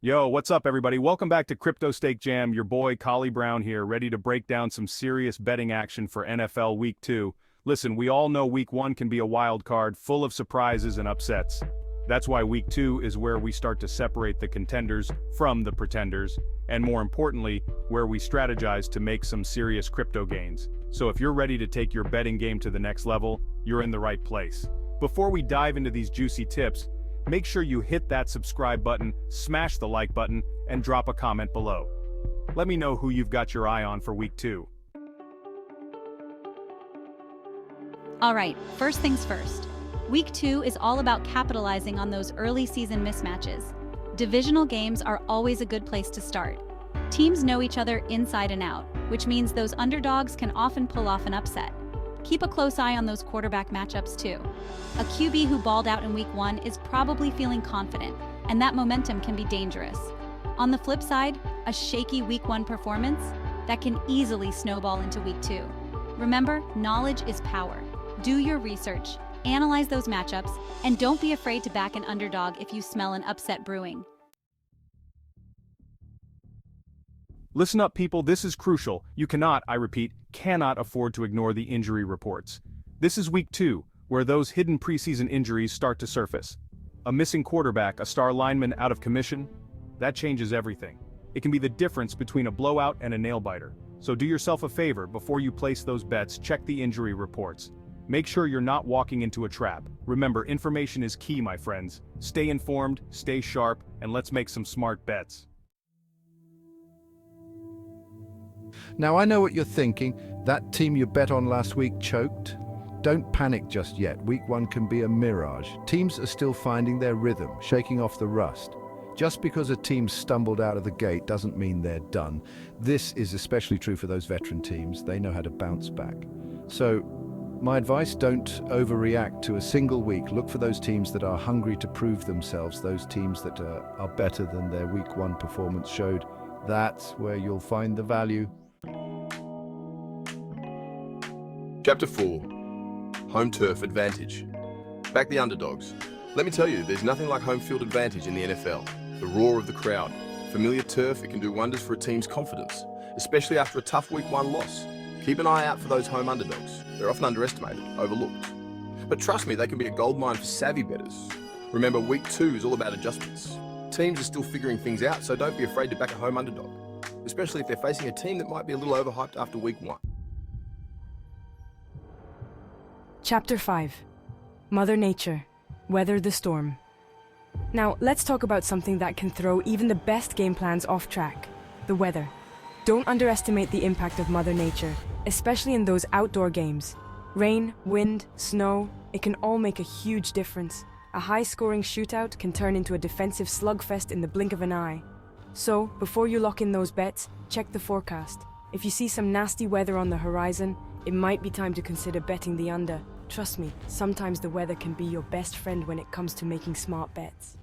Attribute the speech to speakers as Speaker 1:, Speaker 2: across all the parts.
Speaker 1: Yo, what's up, everybody? Welcome back to Crypto Stake Jam. Your boy, Collie Brown here, ready to break down some serious betting action for NFL Week 2. Listen, we all know Week 1 can be a wild card, full of surprises and upsets. That's why Week 2 is where we start to separate the contenders from the pretenders, and more importantly, where we strategize to make some serious crypto gains. So if you're ready to take your betting game to the next level, you're in the right place. Before we dive into these juicy tips, make sure you hit that subscribe button, smash the like button, and drop a comment below. Let me know who you've got your eye on for Week 2.
Speaker 2: Alright, first things first. Week 2 is all about capitalizing on those early season mismatches. Divisional games are always a good place to start. Teams know each other inside and out, which means those underdogs can often pull off an upset. Keep a close eye on those quarterback matchups too. A QB who balled out in Week 1 is probably feeling confident, and that momentum can be dangerous. On the flip side, a shaky Week 1 performance that can easily snowball into Week 2. Remember, knowledge is power. Do your research, analyze those matchups, and don't be afraid to back an underdog if you smell an upset brewing.
Speaker 1: Listen up, people, this is crucial. You cannot, I repeat, cannot afford to ignore the injury reports. This is Week 2, where those hidden preseason injuries start to surface. A missing quarterback, a star lineman out of commission, that changes everything. It can be the difference between a blowout and a nail-biter. So do yourself a favor, before you place those bets, check the injury reports. Make sure you're not walking into a trap. Remember, information is key, my friends. Stay informed, stay sharp, and let's make some smart bets.
Speaker 3: Now I know what you're thinking, that team you bet on last week choked. Don't panic just yet, Week 1 can be a mirage. Teams are still finding their rhythm, shaking off the rust. Just because a team stumbled out of the gate doesn't mean they're done. This is especially true for those veteran teams, they know how to bounce back. So, my advice, don't overreact to a single week. Look for those teams that are hungry to prove themselves, those teams that are better than their Week 1 performance showed. That's where you'll find the value.
Speaker 4: Chapter 4. Home Turf Advantage. Back the underdogs. Let me tell you, there's nothing like home field advantage in the NFL. The roar of the crowd. Familiar turf, it can do wonders for a team's confidence, especially after a tough Week 1 loss. Keep an eye out for those home underdogs. They're often underestimated, overlooked. But trust me, they can be a goldmine for savvy bettors. Remember, Week 2 is all about adjustments. Teams are still figuring things out, so don't be afraid to back a home underdog, especially if they're facing a team that might be a little overhyped after Week 1.
Speaker 5: Chapter 5. Mother Nature. Weather the storm. Now, let's talk about something that can throw even the best game plans off track. The weather. Don't underestimate the impact of Mother Nature, especially in those outdoor games. Rain, wind, snow, it can all make a huge difference. A high-scoring shootout can turn into a defensive slugfest in the blink of an eye. So, before you lock in those bets, check the forecast. If you see some nasty weather on the horizon, it might be time to consider betting the under. Trust me, sometimes the weather can be your best friend when it comes to making smart bets.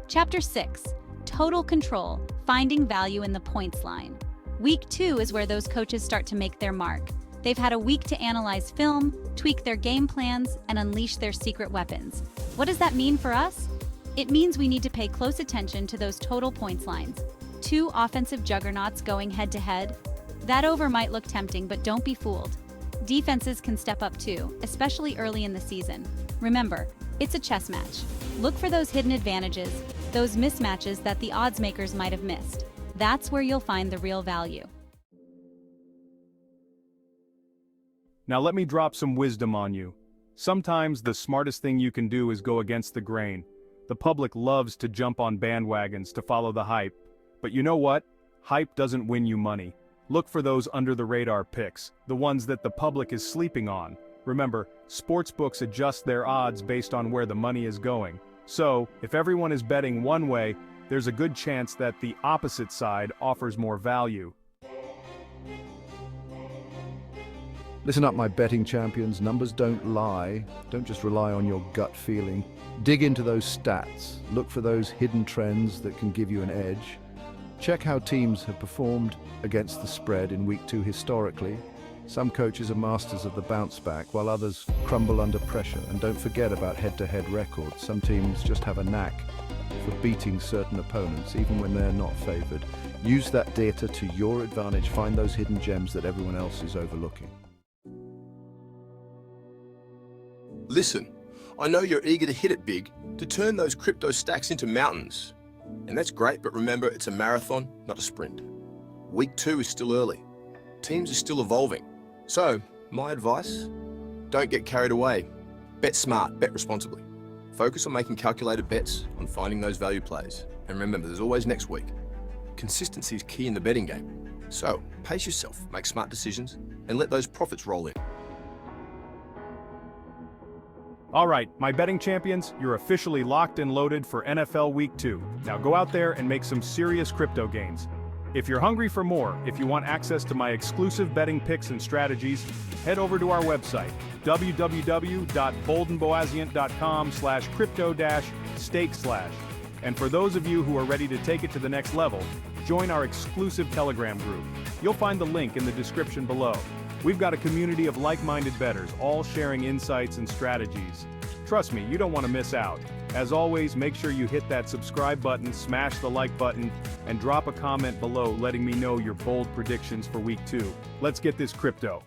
Speaker 2: Chapter 6. Total Control, Finding Value in the Points Line. Week 2 is where those coaches start to make their mark. They've had a week to analyze film, tweak their game plans, and unleash their secret weapons. What does that mean for us? It means we need to pay close attention to those total points lines. Two offensive juggernauts going head-to-head. That over might look tempting, but don't be fooled. Defenses can step up too, especially early in the season. Remember, it's a chess match. Look for those hidden advantages, those mismatches that the odds makers might have missed. That's where you'll find the real value.
Speaker 1: Now let me drop some wisdom on you. Sometimes the smartest thing you can do is go against the grain. The public loves to jump on bandwagons to follow the hype. But you know what? Hype doesn't win you money. Look for those under-the-radar picks, the ones that the public is sleeping on. Remember, sportsbooks adjust their odds based on where the money is going. So, if everyone is betting one way, there's a good chance that the opposite side offers more value.
Speaker 3: Listen up, my betting champions, numbers don't lie. Don't just rely on your gut feeling. Dig into those stats. Look for those hidden trends that can give you an edge. Check how teams have performed against the spread in Week 2 historically. Some coaches are masters of the bounce back, while others crumble under pressure. And don't forget about head-to-head records. Some teams just have a knack for beating certain opponents, even when they're not favored. Use that data to your advantage. Find those hidden gems that everyone else is overlooking.
Speaker 4: Listen, I know you're eager to hit it big, to turn those crypto stacks into mountains. And that's great, but remember, it's a marathon, not a sprint. Week 2 is still early. Teams are still evolving. So, my advice, don't get carried away. Bet smart, bet responsibly. Focus on making calculated bets, on finding those value plays. And remember, there's always next week. Consistency is key in the betting game. So, pace yourself, make smart decisions, and let those profits roll in.
Speaker 1: All right, my betting champions, you're officially locked and loaded for NFL Week 2. Now go out there and make some serious crypto gains. If you're hungry for more, if you want access to my exclusive betting picks and strategies, head over to our website, www.boldenboasian.com/crypto-stake/. And for those of you who are ready to take it to the next level, join our exclusive Telegram group. You'll find the link in the description below. We've got a community of like-minded bettors, all sharing insights and strategies. Trust me, you don't want to miss out. As always, make sure you hit that subscribe button, smash the like button, and drop a comment below letting me know your bold predictions for Week 2. Let's get this crypto.